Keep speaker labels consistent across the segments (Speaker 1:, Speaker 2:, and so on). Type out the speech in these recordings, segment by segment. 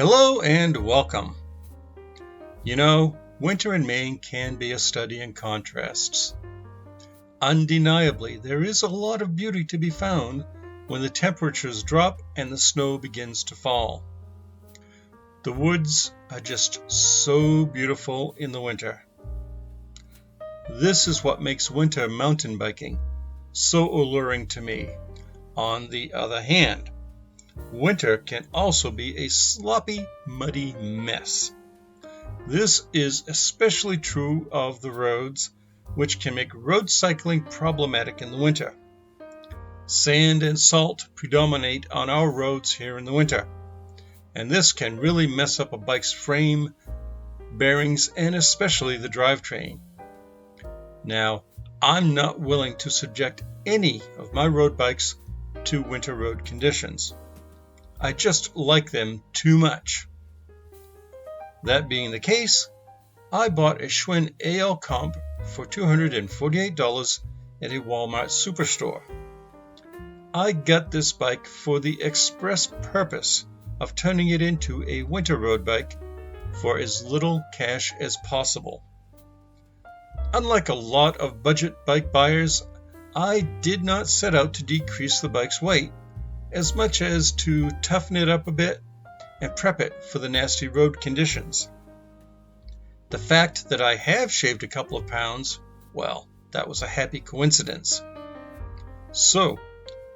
Speaker 1: Hello and welcome. You know, winter in Maine can be a study in contrasts. Undeniably, there is a lot of beauty to be found when the temperatures drop and the snow begins to fall. The woods are just so beautiful in the winter. This is what makes winter mountain biking so alluring to me. On the other hand, winter can also be a sloppy, muddy mess. This is especially true of the roads, which can make road cycling problematic in the winter. Sand and salt predominate on our roads here in the winter, and this can really mess up a bike's frame, bearings, and especially the drivetrain. Now, I'm not willing to subject any of my road bikes to winter road conditions. I just like them too much. That being the case, I bought a Schwinn AL Comp for $248 at a Walmart superstore. I got this bike for the express purpose of turning it into a winter road bike for as little cash as possible. Unlike a lot of budget bike buyers, I did not set out to decrease the bike's weight as much as to toughen it up a bit and prep it for the nasty road conditions. The fact that I have shaved a couple of pounds, well, that was a happy coincidence. So,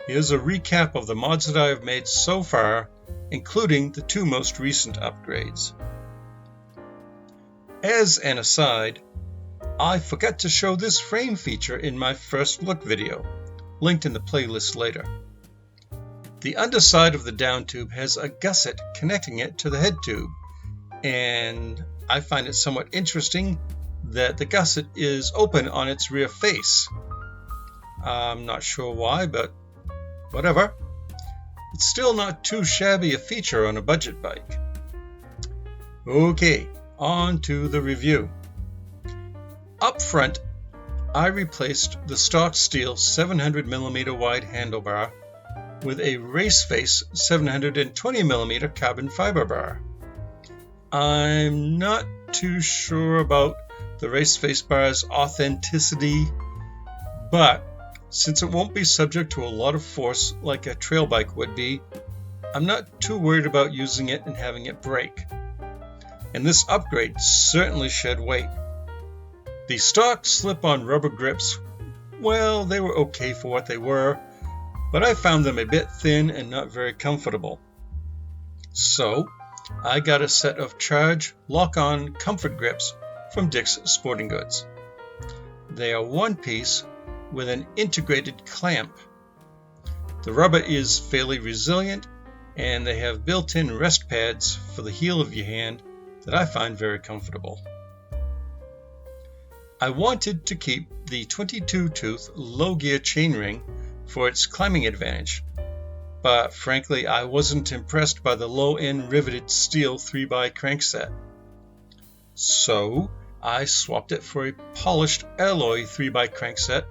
Speaker 1: here's a recap of the mods that I have made so far, including the two most recent upgrades. As an aside, I forgot to show this frame feature in my first look video, linked in the playlist later. The underside of the down tube has a gusset connecting it to the head tube, and I find it somewhat interesting that the gusset is open on its rear face. I'm not sure why, but whatever. It's still not too shabby a feature on a budget bike. Okay, on to the review. Up front, I replaced the stock steel 700mm wide handlebar with a Raceface 720mm carbon fiber bar. I'm not too sure about the Raceface bar's authenticity, but since it won't be subject to a lot of force like a trail bike would be, I'm not too worried about using it and having it break. And this upgrade certainly shed weight. The stock slip-on rubber grips, well, they were okay for what they were, but I found them a bit thin and not very comfortable. So, I got a set of Charge lock-on comfort grips from Dick's Sporting Goods. They are one piece with an integrated clamp. The rubber is fairly resilient, and they have built-in rest pads for the heel of your hand that I find very comfortable. I wanted to keep the 22-tooth low-gear chainring for its climbing advantage, but frankly I wasn't impressed by the low-end riveted steel 3x crankset. So I swapped it for a polished alloy 3x crankset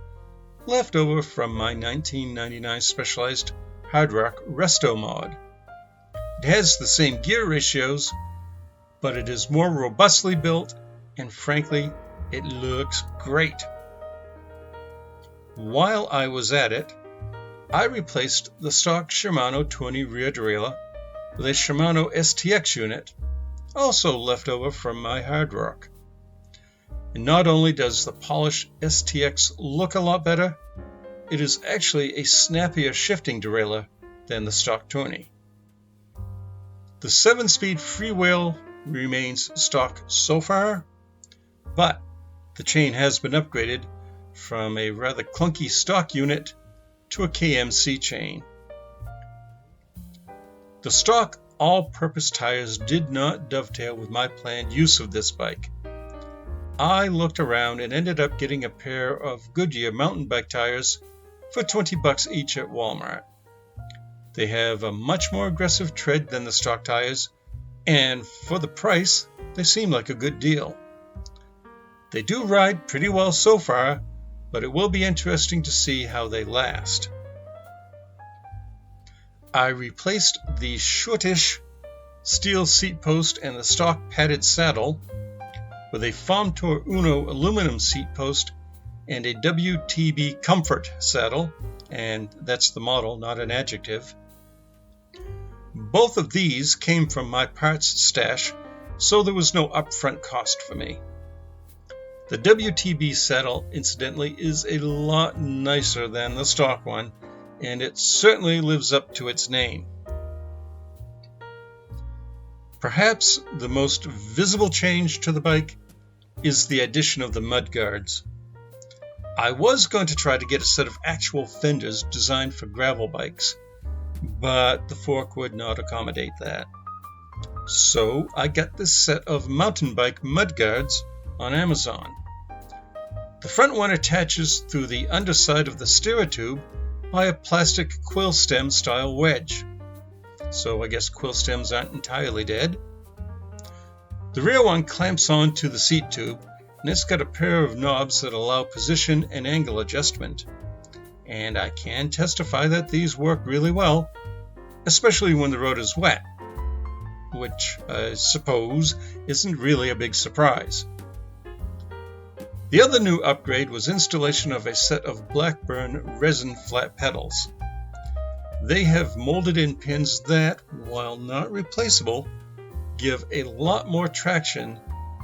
Speaker 1: left over from my 1999 Specialized Hardrock Resto mod. It has the same gear ratios, but it is more robustly built, and frankly, it looks great. While I was at it, I replaced the stock Shimano Tourney rear derailleur with a Shimano STX unit, also left over from my Hardrock. And not only does the polished STX look a lot better, it is actually a snappier shifting derailleur than the stock Tourney. The 7-speed freewheel remains stock so far, but the chain has been upgraded from a rather clunky stock unit to a KMC chain. The stock all-purpose tires did not dovetail with my planned use of this bike. I looked around and ended up getting a pair of Goodyear mountain bike tires for $20 each at Walmart. They have a much more aggressive tread than the stock tires, and for the price, they seem like a good deal. They do ride pretty well so far, but it will be interesting to see how they last. I replaced the shortish steel seat post and the stock padded saddle, with a Farm Tour Uno aluminum seat post and a WTB Comfort saddle, and that's the model, not an adjective. Both of these came from my parts stash, so there was no upfront cost for me. The WTB saddle, incidentally, is a lot nicer than the stock one, and it certainly lives up to its name. Perhaps the most visible change to the bike is the addition of the mudguards. I was going to try to get a set of actual fenders designed for gravel bikes, but the fork would not accommodate that. So I got this set of mountain bike mudguards on Amazon. The front one attaches through the underside of the steerer tube by a plastic quill stem style wedge. So I guess quill stems aren't entirely dead. The rear one clamps onto the seat tube, and it's got a pair of knobs that allow position and angle adjustment. And I can testify that these work really well, especially when the road is wet, which I suppose isn't really a big surprise. The other new upgrade was installation of a set of Blackburn resin flat pedals. They have molded in pins that, while not replaceable, give a lot more traction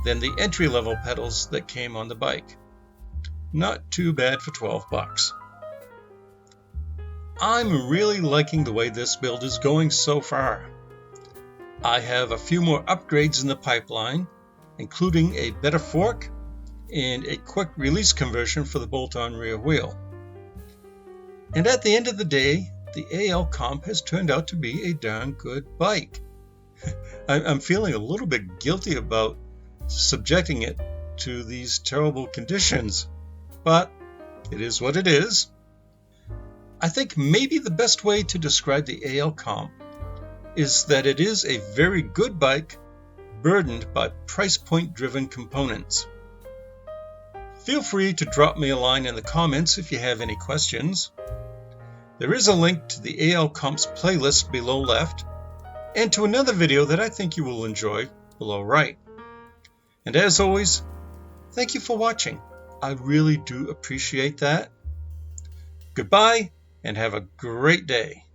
Speaker 1: than the entry-level pedals that came on the bike. Not too bad for $12. I'm really liking the way this build is going so far. I have a few more upgrades in the pipeline, including a better fork and a quick release conversion for the bolt-on rear wheel. And at the end of the day, the AL Comp has turned out to be a darn good bike. I'm feeling a little bit guilty about subjecting it to these terrible conditions, but it is what it is. I think maybe the best way to describe the AL Comp is that it is a very good bike burdened by price point driven components. Feel free to drop me a line in the comments if you have any questions. There is a link to the AL Comp's playlist below left, and to another video that I think you will enjoy below right. And as always, thank you for watching. I really do appreciate that. Goodbye, and have a great day.